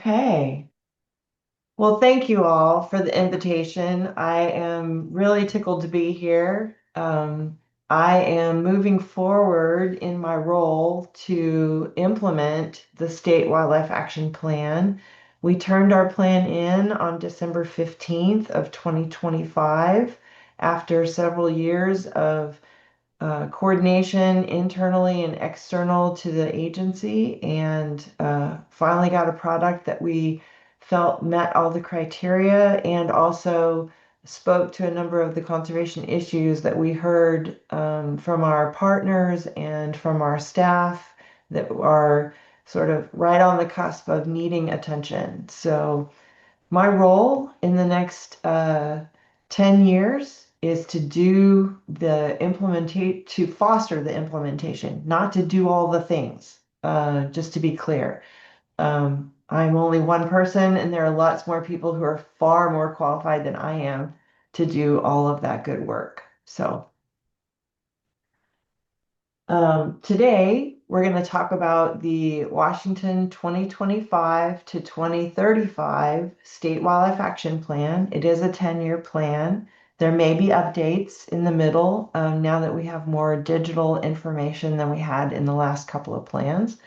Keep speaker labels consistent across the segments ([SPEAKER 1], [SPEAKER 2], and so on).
[SPEAKER 1] Okay. Well, thank you all for the invitation. I am really tickled to be here. I am moving forward in my role to implement the State Wildlife Action Plan. We turned our plan in on December 15th of 2025 after several years of coordination internally and external to the agency, and finally got a product that we felt met all the criteria and also spoke to a number of the conservation issues that we heard from our partners and from our staff that are sort of right on the cusp of needing attention. So my role in the next 10 years is to do the implementate, to foster the implementation, not to do all the things. Just to be clear, I'm only one person, and there are lots more people who are far more qualified than I am to do all of that good work. So today, we're going to talk about the Washington 2025 to 2035 State Wildlife Action Plan. It is a 10-year plan. There may be updates in the middle now that we have more digital information than we had in the last couple of plans.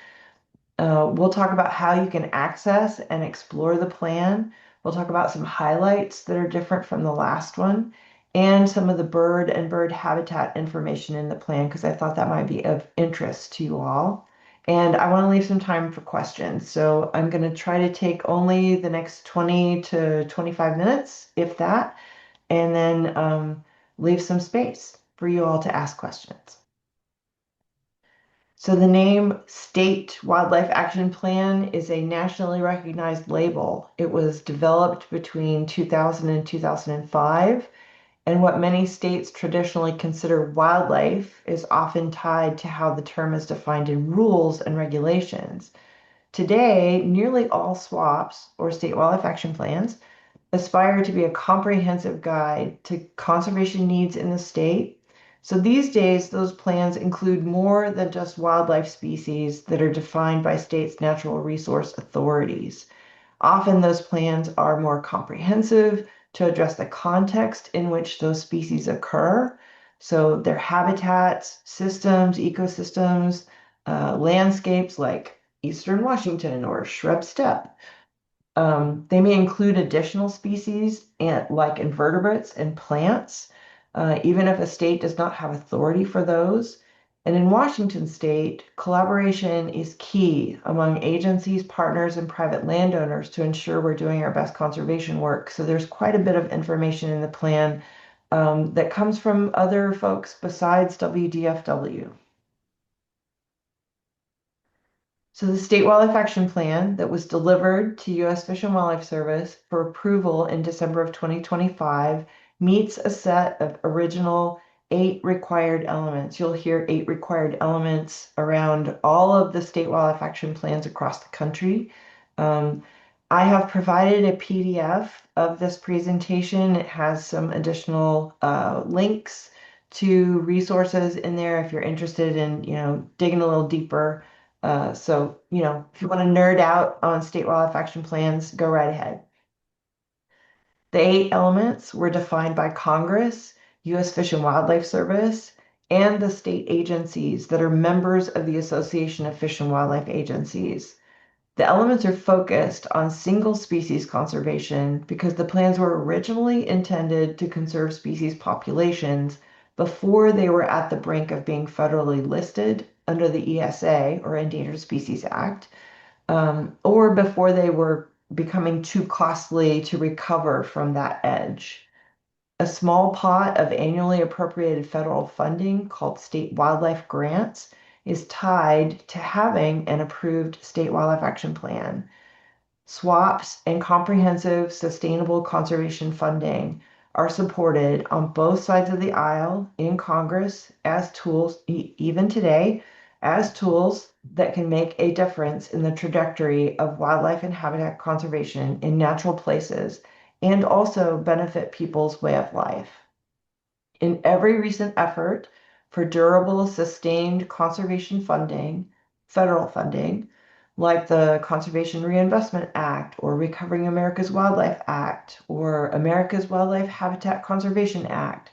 [SPEAKER 1] We'll talk about how you can access and explore the plan. We'll talk about some highlights that are different from the last one and some of the bird and bird habitat information in the plan because I thought that might be of interest to you all. And I want to leave some time for questions. So I'm going to try to take only the next 20 to 25 minutes, if that, and then leave some space for you all to ask questions. So the name State Wildlife Action Plan is a nationally recognized label. It was developed between 2000 and 2005, and what many states traditionally consider wildlife is often tied to how the term is defined in rules and regulations. Today, nearly all SWAPs, or State Wildlife Action Plans, aspire to be a comprehensive guide to conservation needs in the state. So these days, those plans include more than just wildlife species that are defined by states' natural resource authorities. Often those plans are more comprehensive to address the context in which those species occur. So their habitats, systems, ecosystems, landscapes like Eastern Washington or shrub steppe. They may include additional species and like invertebrates and plants, even if a state does not have authority for those. And in Washington state, collaboration is key among agencies, partners, and private landowners to ensure we're doing our best conservation work. So there's quite a bit of information in the plan that comes from other folks besides WDFW. So the State Wildlife Action Plan that was delivered to U.S. Fish and Wildlife Service for approval in December of 2025 meets a set of original 8 required elements. You'll hear 8 required elements around all of the State Wildlife Action Plans across the country. I have provided a PDF of this presentation. It has some additional links to resources in there if you're interested in, digging a little deeper. So, if you want to nerd out on state wildlife action plans, go right ahead. The 8 elements were defined by Congress, U.S. Fish and Wildlife Service, and the state agencies that are members of the Association of Fish and Wildlife Agencies. The elements are focused on single species conservation because the plans were originally intended to conserve species populations before they were at the brink of being federally listed under the ESA, or Endangered Species Act, or before they were becoming too costly to recover from that edge. A small pot of annually appropriated federal funding called state wildlife grants is tied to having an approved state wildlife action plan. SWAPs and comprehensive sustainable conservation funding are supported on both sides of the aisle in Congress as tools, even today, as tools that can make a difference in the trajectory of wildlife and habitat conservation in natural places and also benefit people's way of life. In every recent effort for durable, sustained conservation funding, federal funding, like the Conservation Reinvestment Act or Recovering America's Wildlife Act or America's Wildlife Habitat Conservation Act.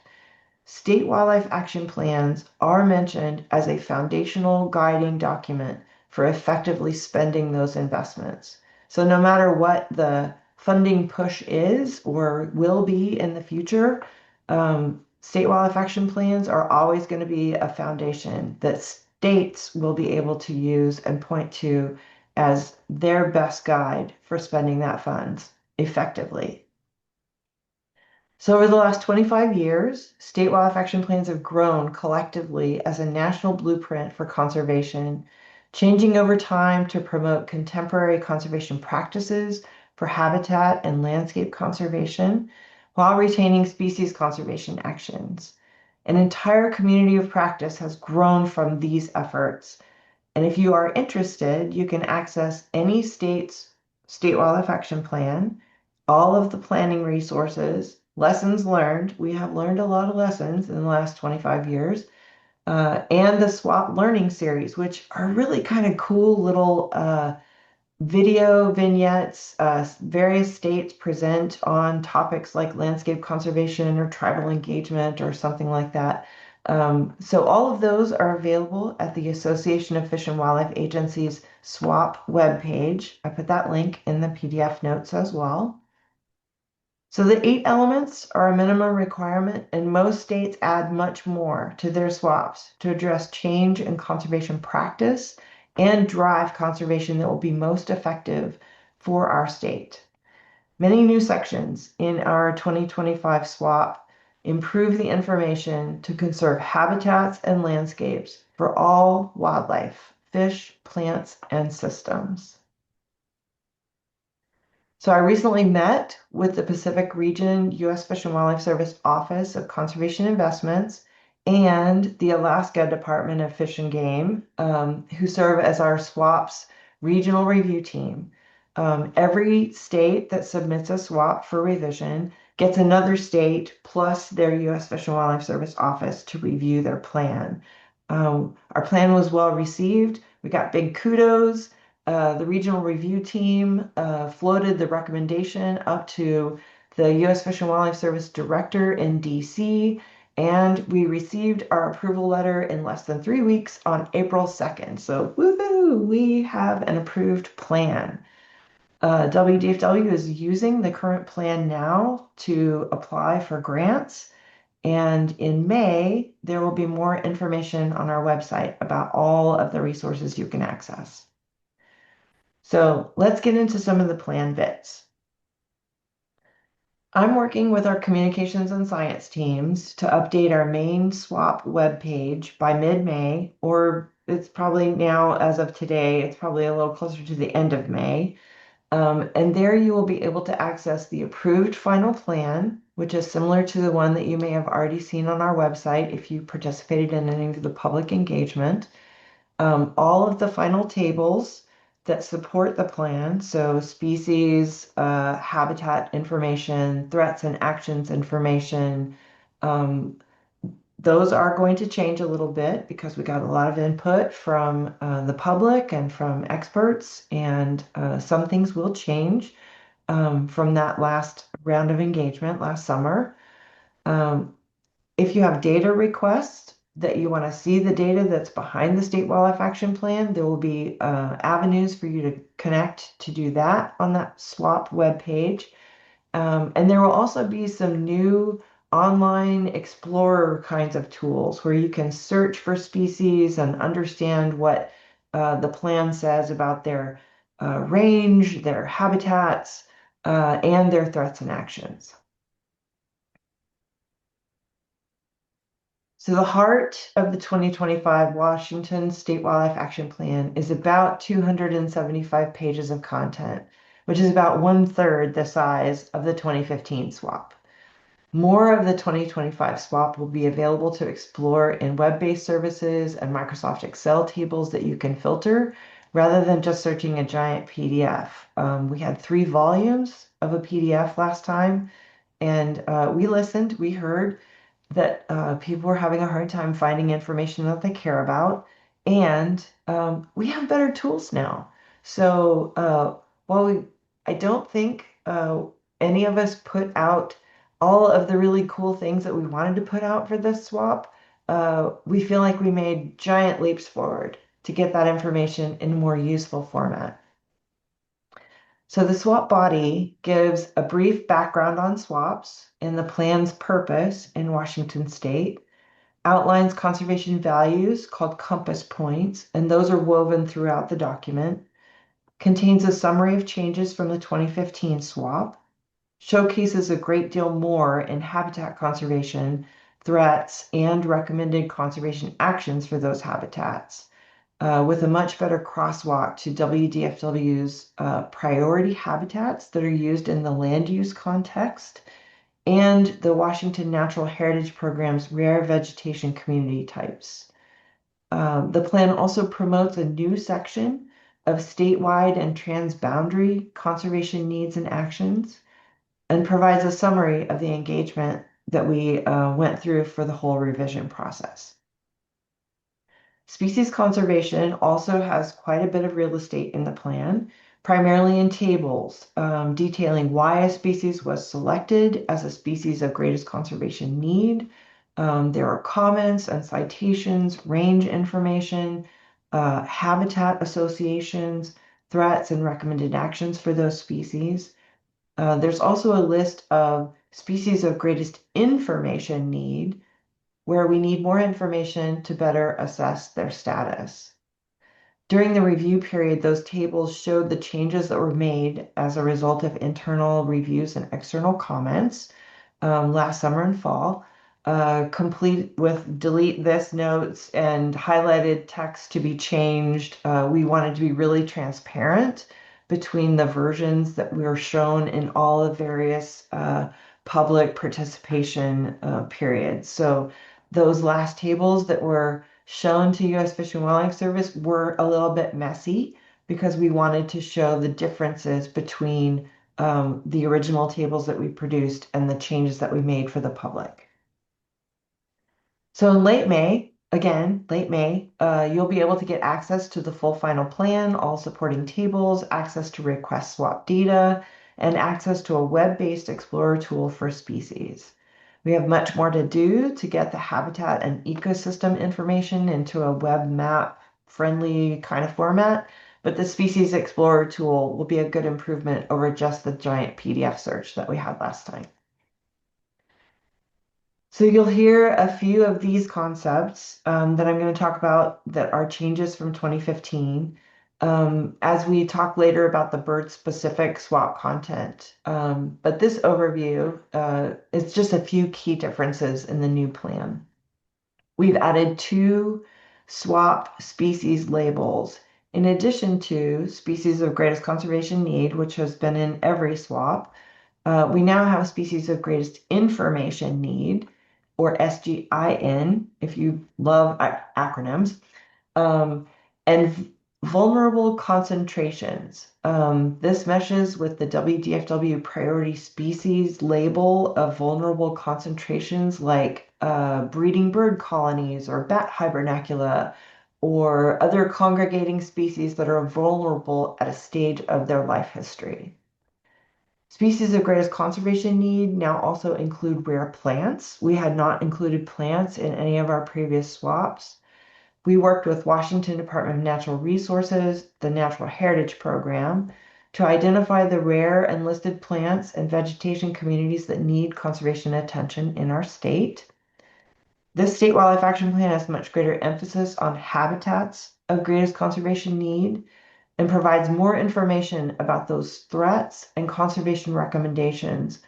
[SPEAKER 1] State wildlife action plans are mentioned as a foundational guiding document for effectively spending those investments. So no matter what the funding push is or will be in the future, state wildlife action plans are always going to be a foundation that states will be able to use and point to as their best guide for spending that funds effectively. So over the last 25 years, state wildlife action plans have grown collectively as a national blueprint for conservation, changing over time to promote contemporary conservation practices for habitat and landscape conservation while retaining species conservation actions. An entire community of practice has grown from these efforts, and if you are interested, you can access any state's state wildlife action plan, all of the planning resources, lessons learned. We have learned a lot of lessons in the last 25 years, and the SWAP learning series, which are really kind of cool little video vignettes. Various states present on topics like landscape conservation or tribal engagement or something like that. So all of those are available at the Association of Fish and Wildlife Agencies SWAP webpage. I put that link in the PDF notes as well. So the 8 elements are a minimum requirement, and most states add much more to their SWAPs to address change in conservation practice and drive conservation that will be most effective for our state. Many new sections in our 2025 SWAP improve the information to conserve habitats and landscapes for all wildlife, fish, plants, and systems. So I recently met with the Pacific Region U.S. Fish and Wildlife Service Office of Conservation Investments and the Alaska Department of Fish and Game, who serve as our SWAP's regional review team. Every state that submits a SWAP for revision gets another state plus their U.S. Fish and Wildlife Service office to review their plan. Our plan was well received. We got big kudos. The regional review team floated the recommendation up to the U.S. Fish and Wildlife Service director in D.C., and we received our approval letter in less than 3 weeks on April 2nd. So, woohoo, we have an approved plan. WDFW is using the current plan now to apply for grants. And in May, there will be more information on our website about all of the resources you can access. So let's get into some of the plan bits. I'm working with our communications and science teams to update our main SWAP webpage by mid-May, or it's probably now, as of today, it's probably a little closer to the end of May. And there you will be able to access the approved final plan, which is similar to the one that you may have already seen on our website if you participated in any of the public engagement. All of the final tables that support the plan, so species, habitat information, threats and actions information, those are going to change a little bit because we got a lot of input from the public and from experts, and some things will change from that last round of engagement last summer. If you have data requests that you want to see the data that's behind the State Wildlife Action Plan, there will be avenues for you to connect to do that on that SWAP webpage. And there will also be some new online explorer kinds of tools where you can search for species and understand what the plan says about their range, their habitats, and their threats and actions. So the heart of the 2025 Washington State Wildlife Action Plan is about 275 pages of content, which is about 1/3 the size of the 2015 SWAP. More of the 2025 SWAP will be available to explore in web-based services and Microsoft Excel tables that you can filter rather than just searching a giant PDF. We had 3 volumes of a PDF last time, and we listened, we heard that people were having a hard time finding information that they care about. And we have better tools now. So while I don't think any of us put out all of the really cool things that we wanted to put out for this swap, we feel like we made giant leaps forward to get that information in a more useful format. So the swap body gives a brief background on swaps and the plan's purpose in Washington State, outlines conservation values called compass points, and those are woven throughout the document, contains a summary of changes from the 2015 swap, showcases a great deal more in habitat conservation, threats, and recommended conservation actions for those habitats, with a much better crosswalk to WDFW's priority habitats that are used in the land use context and the Washington Natural Heritage Program's rare vegetation community types. The plan also promotes a new section of statewide and transboundary conservation needs and actions and provides a summary of the engagement that we went through for the whole revision process. Species conservation also has quite a bit of real estate in the plan, primarily in tables detailing why a species was selected as a species of greatest conservation need. There are comments and citations, range information, habitat associations, threats, and recommended actions for those species. There's also a list of species of greatest information need, where we need more information to better assess their status. During the review period, those tables showed the changes that were made as a result of internal reviews and external comments last summer and fall, complete with delete this notes and highlighted text to be changed. We wanted to be really transparent between the versions that we were shown in all the various public participation periods. So those last tables that were shown to U.S. Fish and Wildlife Service were a little bit messy because we wanted to show the differences between the original tables that we produced and the changes that we made for the public. So in late May, again, late May, you'll be able to get access to the full final plan, all supporting tables, access to request swap data, and access to a web-based explorer tool for species. We have much more to do to get the habitat and ecosystem information into a web map friendly kind of format, but the Species Explorer tool will be a good improvement over just the giant PDF search that we had last time. So you'll hear a few of these concepts that I'm going to talk about that are changes from 2015 as we talk later about the bird-specific swap content. But this overview is just a few key differences in the new plan. We've added 2 swap species labels in addition to species of greatest conservation need, which has been in every swap. We now have species of greatest information need, or SGIN, if you love acronyms, um, and vulnerable concentrations. This meshes with the WDFW priority species label of vulnerable concentrations like breeding bird colonies or bat hibernacula or other congregating species that are vulnerable at a stage of their life history. Species of greatest conservation need now also include rare plants. We had not included plants in any of our previous swaps. We worked with Washington Department of Natural Resources, the Natural Heritage Program, to identify the rare and listed plants and vegetation communities that need conservation attention in our state. This state wildlife action plan has much greater emphasis on habitats of greatest conservation need and provides more information about those threats and conservation recommendations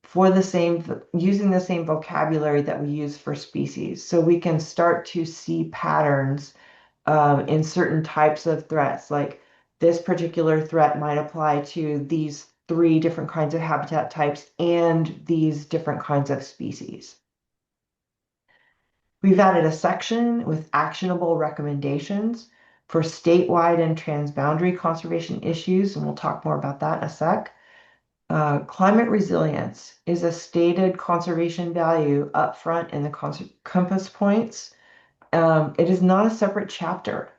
[SPEAKER 1] for the same, using the same vocabulary that we use for species. So we can start to see patterns in certain types of threats, like this particular threat might apply to these 3 different kinds of habitat types and these different kinds of species. We've added a section with actionable recommendations for statewide and transboundary conservation issues, and we'll talk more about that in a sec. Climate resilience is a stated conservation value up front in the compass points. It is not a separate chapter.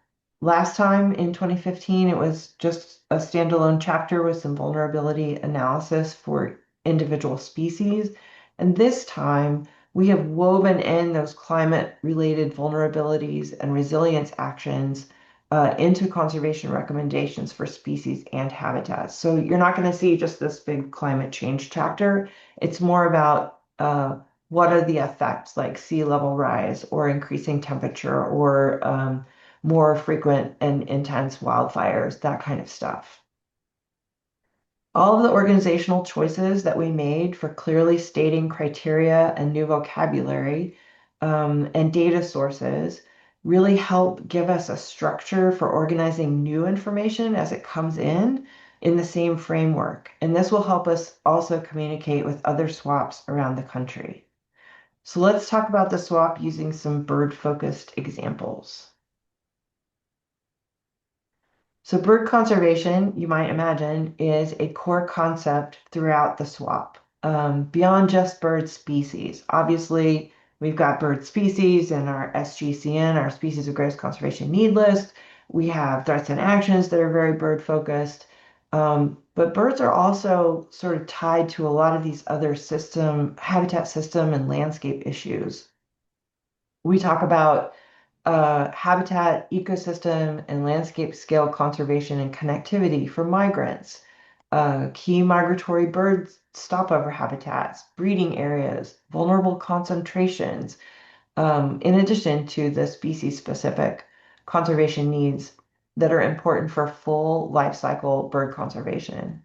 [SPEAKER 1] Last time in 2015, it was just a standalone chapter with some vulnerability analysis for individual species. And this time, we have woven in those climate-related vulnerabilities and resilience actions into conservation recommendations for species and habitats. So you're not going to see just this big climate change chapter. It's more about what are the effects like sea level rise or increasing temperature or more frequent and intense wildfires, that kind of stuff. All of the organizational choices that we made for clearly stating criteria and new vocabulary and data sources really help give us a structure for organizing new information as it comes in the same framework. And this will help us also communicate with other SWAPs around the country. So let's talk about the SWAP using some bird-focused examples. So bird conservation, you might imagine, is a core concept throughout the SWAP, beyond just bird species. Obviously, we've got bird species in our SGCN, our Species of Greatest Conservation Need list. We have threats and actions that are very bird focused. But birds are also sort of tied to a lot of these other habitat system and landscape issues. We talk about habitat, ecosystem, and landscape scale conservation and connectivity for migrants, key migratory bird stopover habitats, breeding areas, vulnerable concentrations, in addition to the species-specific conservation needs that are important for full life cycle bird conservation.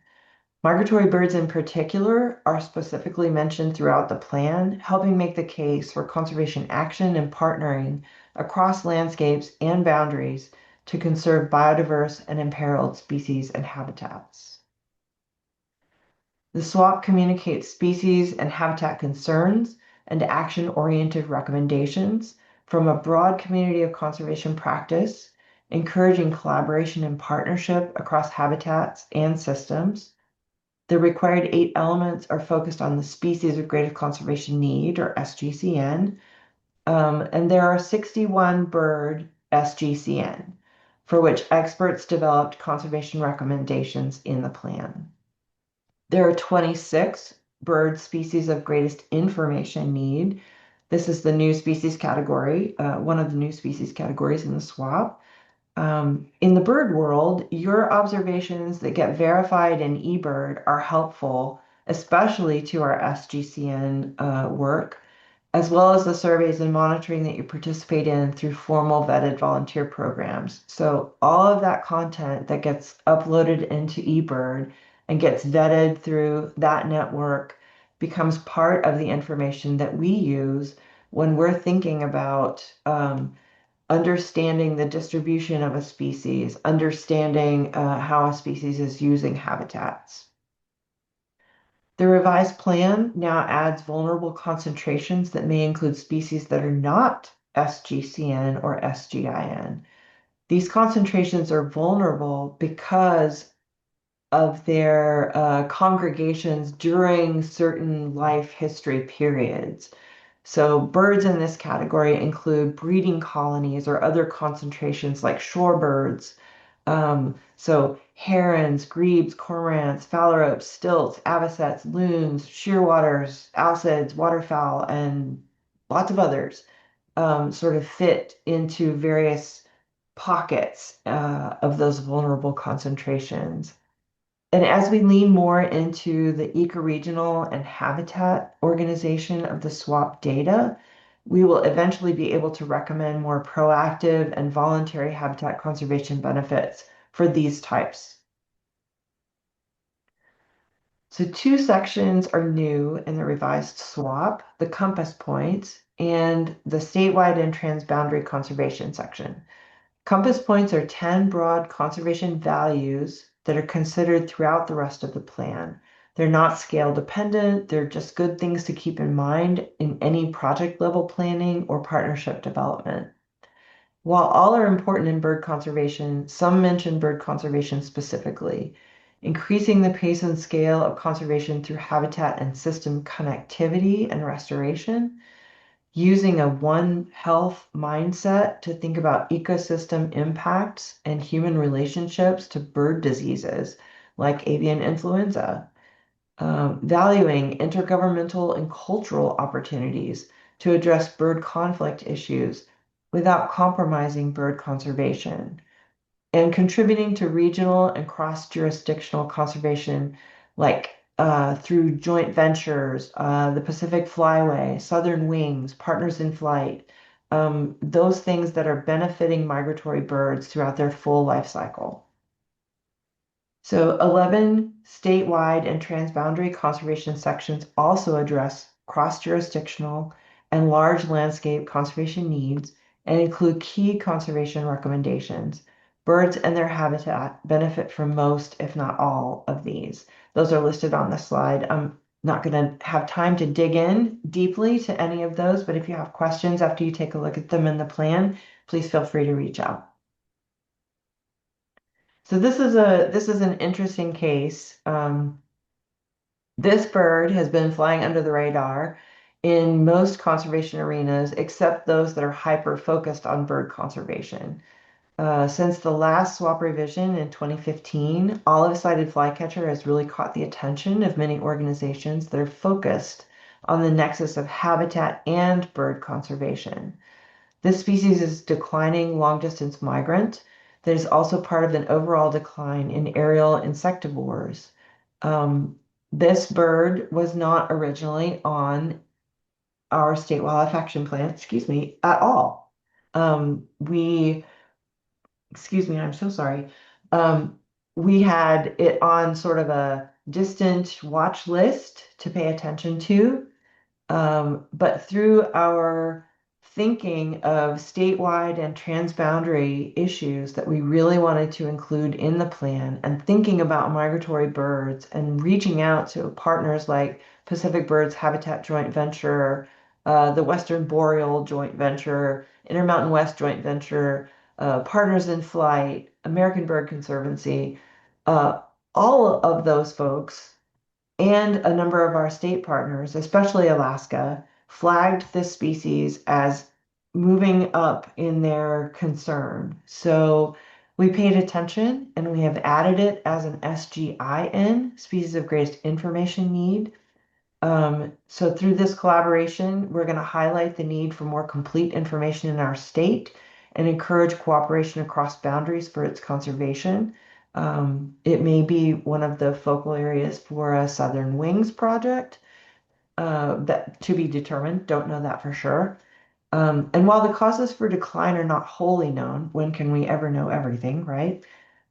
[SPEAKER 1] Migratory birds in particular are specifically mentioned throughout the plan, helping make the case for conservation action and partnering across landscapes and boundaries to conserve biodiverse and imperiled species and habitats. The SWAP communicates species and habitat concerns and action-oriented recommendations from a broad community of conservation practice, encouraging collaboration and partnership across habitats and systems. The required 8 elements are focused on the species of greatest conservation need, or SGCN, and there are 61 bird SGCN, for which experts developed conservation recommendations in the plan. There are 26 bird species of greatest information need. This is the new species category, one of the new species categories in the SWAP. In the bird world, your observations that get verified in eBird are helpful, especially to our SGCN work, as well as the surveys and monitoring that you participate in through formal vetted volunteer programs. So all of that content that gets uploaded into eBird and gets vetted through that network becomes part of the information that we use when we're thinking about understanding the distribution of a species, understanding how a species is using habitats. The revised plan now adds vulnerable concentrations that may include species that are not SGCN or SGIN. These concentrations are vulnerable because of their congregations during certain life history periods. So birds in this category include breeding colonies or other concentrations like shorebirds. So herons, grebes, cormorants, phalaropes, stilts, avocets, loons, shearwaters, alcids, waterfowl, and lots of others sort of fit into various pockets of those vulnerable concentrations. And as we lean more into the ecoregional and habitat organization of the SWAP data, we will eventually be able to recommend more proactive and voluntary habitat conservation benefits for these types. So 2 sections are new in the revised SWAP, the compass points and the statewide and transboundary conservation section. Compass points are 10 broad conservation values that are considered throughout the rest of the plan. They're not scale dependent, they're just good things to keep in mind in any project level planning or partnership development. While all are important in bird conservation, some mention bird conservation specifically. Increasing the pace and scale of conservation through habitat and system connectivity and restoration. using a One Health mindset to think about ecosystem impacts and human relationships to bird diseases like avian influenza, valuing intergovernmental and cultural opportunities to address bird conflict issues without compromising bird conservation, and contributing to regional and cross-jurisdictional conservation, like through joint ventures, the Pacific Flyway, Southern Wings, Partners in Flight, those things that are benefiting migratory birds throughout their full life cycle. So 11 statewide and transboundary conservation sections also address cross-jurisdictional and large landscape conservation needs and include key conservation recommendations. Birds and their habitat benefit from most, if not all, of these. Those are listed on the slide. I'm not going to have time to dig in deeply to any of those, but if you have questions after you take a look at them in the plan, please feel free to reach out. So this is an interesting case. This bird has been flying under the radar in most conservation arenas, except those that are hyper focused on bird conservation. Since the last swap revision in 2015, olive-sided flycatcher has really caught the attention of many organizations that are focused on the nexus of habitat and bird conservation. This species is declining long-distance migrant that is also part of an overall decline in aerial insectivores. This bird was not originally on our state wildlife action plan, excuse me, at all. Excuse me, I'm so sorry. Um, we had it on sort of a distant watch list to pay attention to. But through our thinking of statewide and transboundary issues that we really wanted to include in the plan, and thinking about migratory birds and reaching out to partners like Pacific Birds Habitat Joint Venture, the Western Boreal Joint Venture, Intermountain West Joint Venture, Partners in Flight, American Bird Conservancy, uh, all of those folks and a number of our state partners, especially Alaska, flagged this species as moving up in their concern. So we paid attention and we have added it as an SGIN, species of greatest information need. So through this collaboration, we're going to highlight the need for more complete information in our state and encourage cooperation across boundaries for its conservation. It may be one of the focal areas for a Southern Wings project that to be determined. Don't know that for sure. And while the causes for decline are not wholly known, when can we ever know everything, right?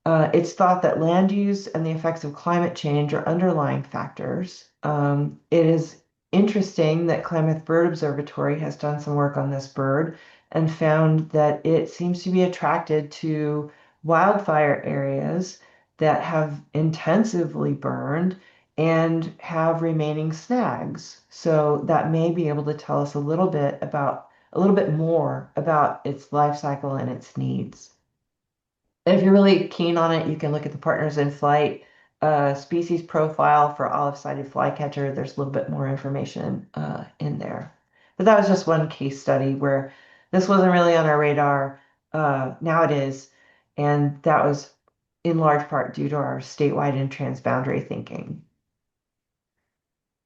[SPEAKER 1] It's thought that land use and the effects of climate change are underlying factors. It is interesting that Klamath Bird Observatory has done some work on this bird and found that it seems to be attracted to wildfire areas that have intensively burned and have remaining snags. So that may be able to tell us a little bit more about its life cycle and its needs. And if you're really keen on it, you can look at the Partners in Flight species profile for olive-sided flycatcher. There's a little bit more information in there. But that was just one case study where this wasn't really on our radar. Now it is. And that was in large part due to our statewide and transboundary thinking.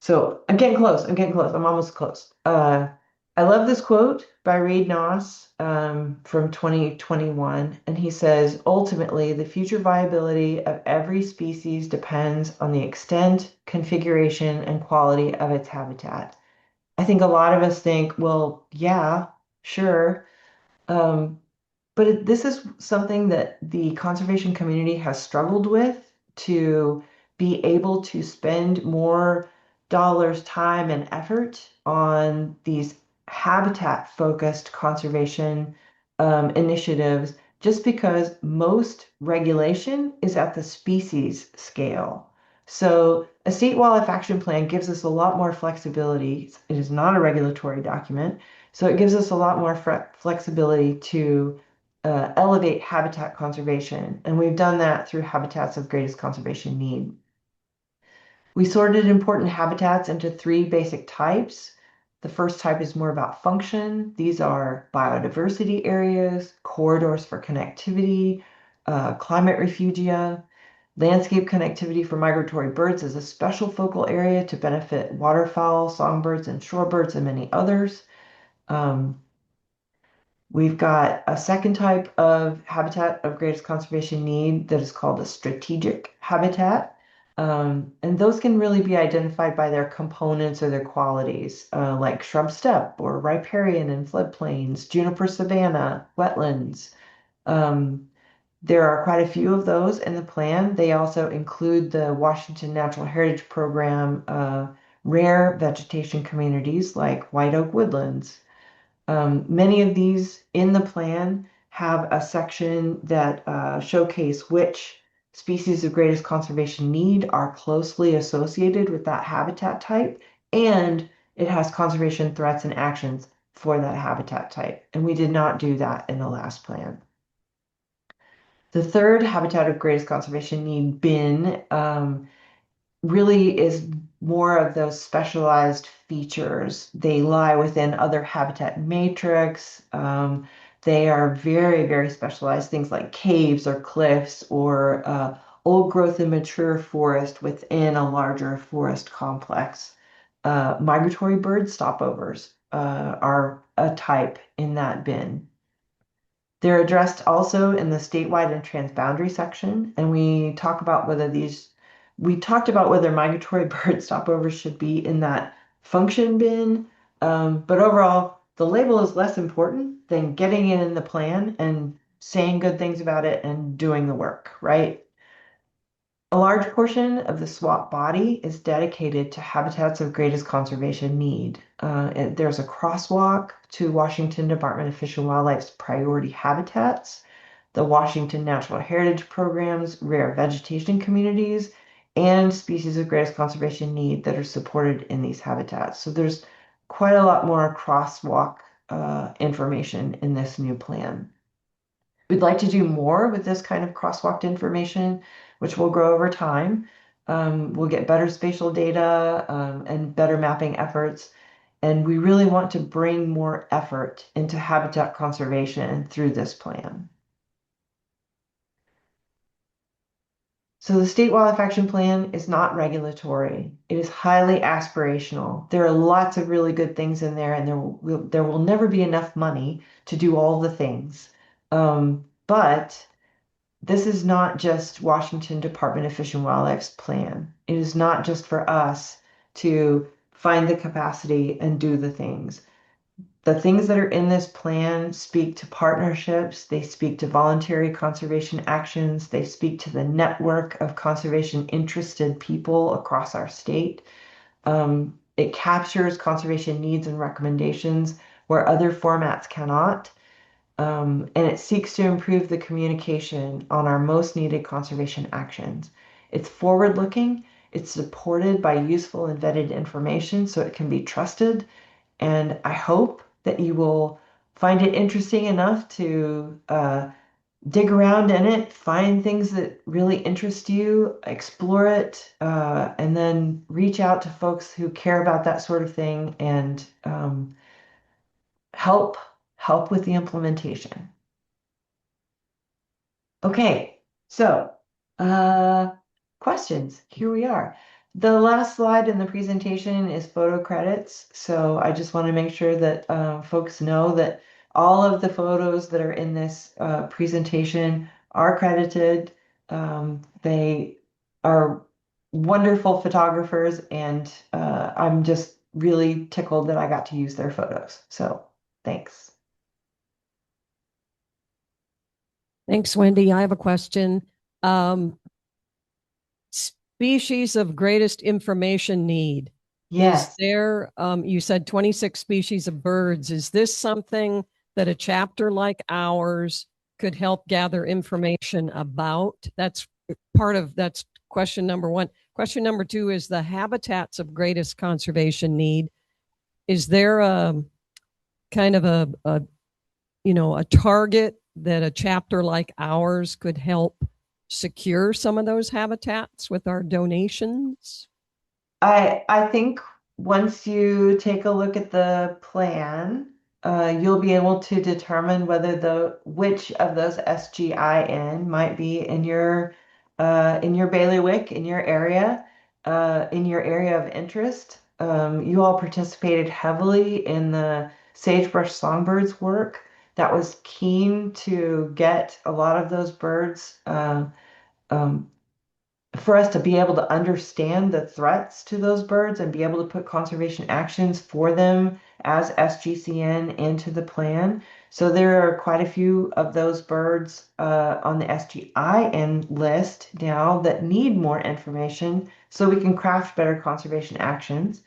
[SPEAKER 1] So I'm getting close. I'm getting close. I'm almost close. I love this quote by Reed Noss from 2021. And he says, ultimately, the future viability of every species depends on the extent, configuration, and quality of its habitat. I think a lot of us think, well, yeah, sure. Um, but this is something that the conservation community has struggled with to be able to spend more dollars, time, and effort on these habitat-focused conservation initiatives, just because most regulation is at the species scale. So a state wildlife action plan gives us a lot more flexibility. It is not a regulatory document, so it gives us a lot more flexibility to elevate habitat conservation. And we've done that through habitats of greatest conservation need. We sorted important habitats into three basic types. The first type is more about function. These are biodiversity areas, corridors for connectivity, climate refugia. Landscape connectivity for migratory birds is a special focal area to benefit waterfowl, songbirds, and shorebirds, and many others. Um, We've got a second type of habitat of greatest conservation need that is called a strategic habitat. And those can really be identified by their components or their qualities, like shrub steppe or riparian and floodplains, juniper savanna, wetlands. Um, there are quite a few of those in the plan. They also include the Washington Natural Heritage Program, rare vegetation communities like white oak woodlands. Many of these in the plan have a section that showcase which species of greatest conservation need are closely associated with that habitat type, and it has conservation threats and actions for that habitat type. And we did not do that in the last plan. The third habitat of greatest conservation need bin really is more of those specialized features. They lie within other habitat matrix. They are very, very specialized things like caves or cliffs or old growth and mature forest within a larger forest complex. Migratory bird stopovers are a type in that bin. They're addressed also in the statewide and transboundary section, and we talked about whether migratory bird stopovers should be in that function bin. But overall, the label is less important than getting it in the plan and saying good things about it and doing the work, right? A large portion of the SWAP body is dedicated to habitats of greatest conservation need. There's a crosswalk to Washington Department of Fish and Wildlife's priority habitats, the Washington Natural Heritage Program's rare vegetation communities, and species of greatest conservation need that are supported in these habitats. So there's quite a lot more crosswalk information in this new plan. We'd like to do more with this kind of crosswalked information, which will grow over time. We'll get better spatial data and better mapping efforts. And we really want to bring more effort into habitat conservation through this plan. So the State Wildlife Action Plan is not regulatory. It is highly aspirational. There are lots of really good things in there, and there will never be enough money to do all the things. But this is not just Washington Department of Fish and Wildlife's plan. It is not just for us to find the capacity and do the things. The things that are in this plan speak to partnerships, they speak to voluntary conservation actions, they speak to the network of conservation interested people across our state. It captures conservation needs and recommendations where other formats cannot. And it seeks to improve the communication on our most needed conservation actions. It's forward looking, it's supported by useful and vetted information so it can be trusted. And I hope that you will find it interesting enough to dig around in it, find things that really interest you, explore it, and then reach out to folks who care about that sort of thing and help help with the implementation. Okay, so uh, questions. Here we are. The last slide in the presentation is photo credits. So I just want to make sure that folks know that all of the photos that are in this presentation are credited. They are wonderful photographers, and I'm just really tickled that I got to use their photos. So thanks.
[SPEAKER 2] Thanks, Wendy. I have a question. Um, Species of greatest information need. Is
[SPEAKER 1] Yes.
[SPEAKER 2] there, you said 26 species of birds. Is this something that a chapter like ours could help gather information about? That's that's question number one. Question number two is the habitats of greatest conservation need. Is there a kind of a target that a chapter like ours could help secure some of those habitats with our donations?
[SPEAKER 1] I think once you take a look at the plan, you'll be able to determine whether which of those SGIN might be in your bailiwick, in your area of interest. You all participated heavily in the sagebrush songbirds work that was keen to get a lot of those birds um, for us to be able to understand the threats to those birds and be able to put conservation actions for them as SGCN into the plan. So there are quite a few of those birds on the SGIN list now that need more information so we can craft better conservation actions.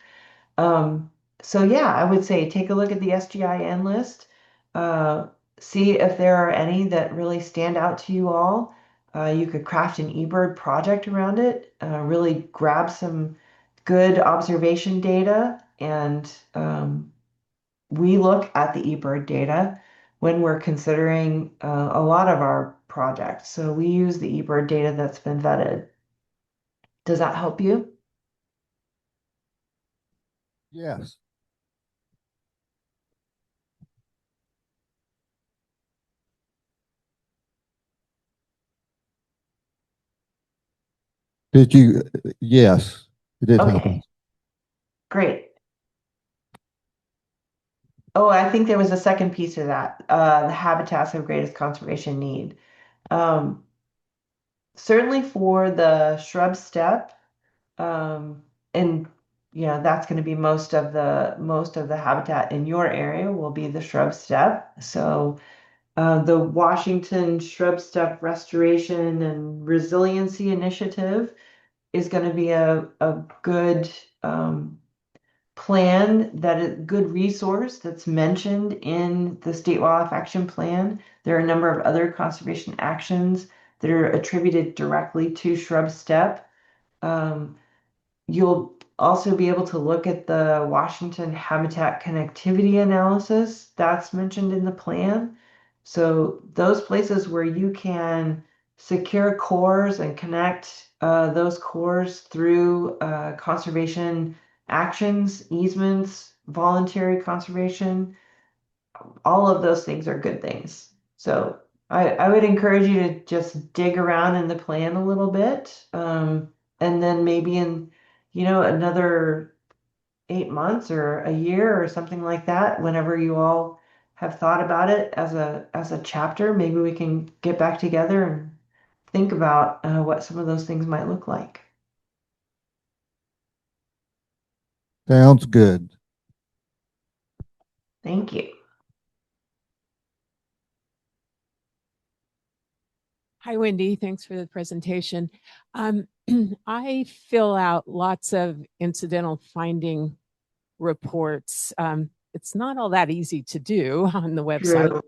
[SPEAKER 1] Um, so yeah, I would say take a look at the SGIN list. Uh, See if there are any that really stand out to you all. You could craft an eBird project around it, really grab some good observation data, and we look at the eBird data when we're considering a lot of our projects. So we use the eBird data that's been vetted. Does that help you?
[SPEAKER 3] Yes. Did you? Yes, it did help us.
[SPEAKER 1] Okay, great. Oh, I think there was a second piece to that. The habitats of greatest conservation need. Um, Certainly for the shrub steppe, um, and that's going to be most of the habitat in your area will be the shrub steppe. So the Washington Shrub Steppe Restoration and Resiliency Initiative is going to be a good plan that is good resource that's mentioned in the State Wildlife Action Plan. There are a number of other conservation actions that are attributed directly to shrub steppe. Um, You'll also be able to look at the Washington Habitat Connectivity Analysis that's mentioned in the plan. So those places where you can secure cores and connect those cores through conservation actions, easements, voluntary conservation, all of those things are good things. So I would encourage you to just dig around in the plan a little bit. And then maybe in, another 8 months or a year or something like that, whenever you all have thought about it as a chapter, maybe we can get back together and think about what some of those things might look like.
[SPEAKER 3] Sounds good.
[SPEAKER 1] Thank you.
[SPEAKER 4] Hi, Wendy. Thanks for the presentation. I fill out lots of incidental finding reports. It's not all that easy to do on the website.
[SPEAKER 1] True.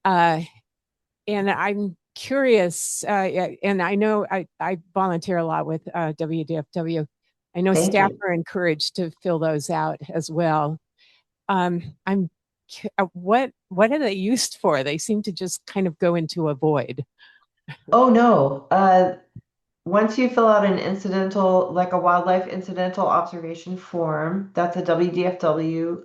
[SPEAKER 4] Uh, and I'm curious, and I know I volunteer a lot with WDFW. I know
[SPEAKER 1] Thank
[SPEAKER 4] staff
[SPEAKER 1] you.
[SPEAKER 4] are encouraged to fill those out as well. I'm what are they used for? They seem to just kind of go into a void.
[SPEAKER 1] Oh no. Once you fill out an incidental, like a wildlife incidental observation form, that's a WDFW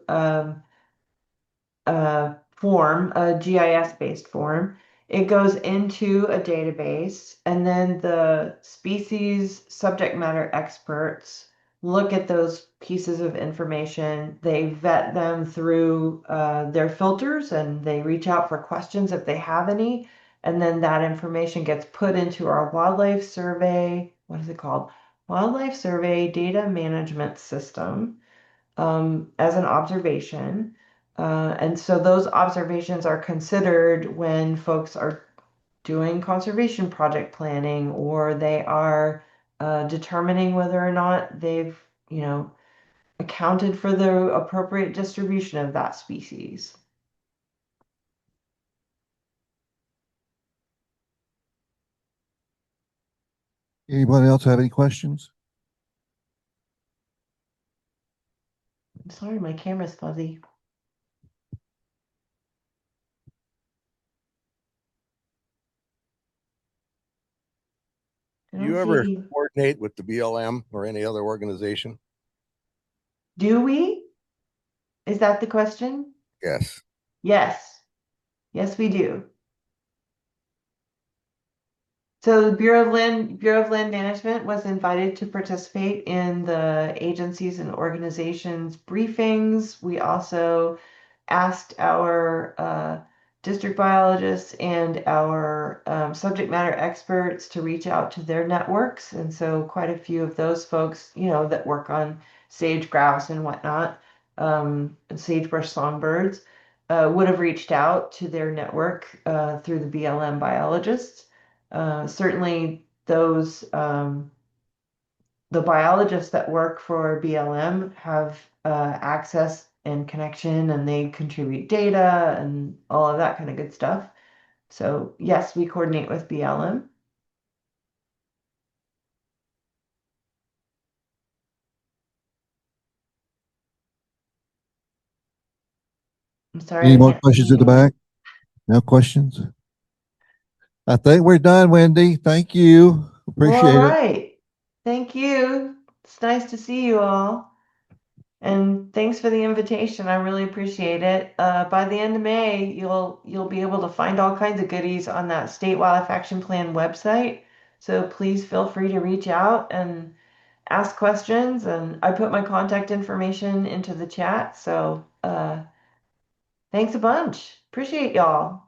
[SPEAKER 1] form, a GIS-based form. It goes into a database, and then the species subject matter experts look at those pieces of information. They vet them through their filters, and they reach out for questions if they have any. And then that information gets put into our wildlife survey. What is it called? Wildlife Survey Data Management System as an observation. And so those observations are considered when folks are doing conservation project planning or they are determining whether or not they've, accounted for the appropriate distribution of that species.
[SPEAKER 3] Anybody else have any questions?
[SPEAKER 1] I'm sorry, my camera's fuzzy. I
[SPEAKER 5] Do
[SPEAKER 1] don't
[SPEAKER 5] you
[SPEAKER 1] see
[SPEAKER 5] ever
[SPEAKER 1] any.
[SPEAKER 5] coordinate with the BLM or any other organization?
[SPEAKER 1] Do we? Is that the question?
[SPEAKER 3] Yes.
[SPEAKER 1] Yes. Yes, we do. So the Bureau of Land Management was invited to participate in the agencies and organizations briefings. We also asked our district biologists and our subject matter experts to reach out to their networks. And so quite a few of those folks, that work on sage grouse and whatnot, and sagebrush songbirds, would have reached out to their network through the BLM biologists. Certainly those the biologists that work for BLM have access and connection, and they contribute data and all of that kind of good stuff. So yes, we coordinate with BLM. I'm sorry,
[SPEAKER 3] Any
[SPEAKER 1] I
[SPEAKER 3] more
[SPEAKER 1] can't
[SPEAKER 3] questions
[SPEAKER 1] see
[SPEAKER 3] at the
[SPEAKER 1] you.
[SPEAKER 3] back? No questions? I think we're done, Wendy. Thank you.
[SPEAKER 1] Well, all
[SPEAKER 3] Appreciate it.
[SPEAKER 1] right. Thank you. It's nice to see you all. And thanks for the invitation. I really appreciate it. By the end of May, you'll be able to find all kinds of goodies on that State Wildlife Action Plan website. So please feel free to reach out and ask questions. And I put my contact information into the chat. So thanks a bunch. Appreciate y'all.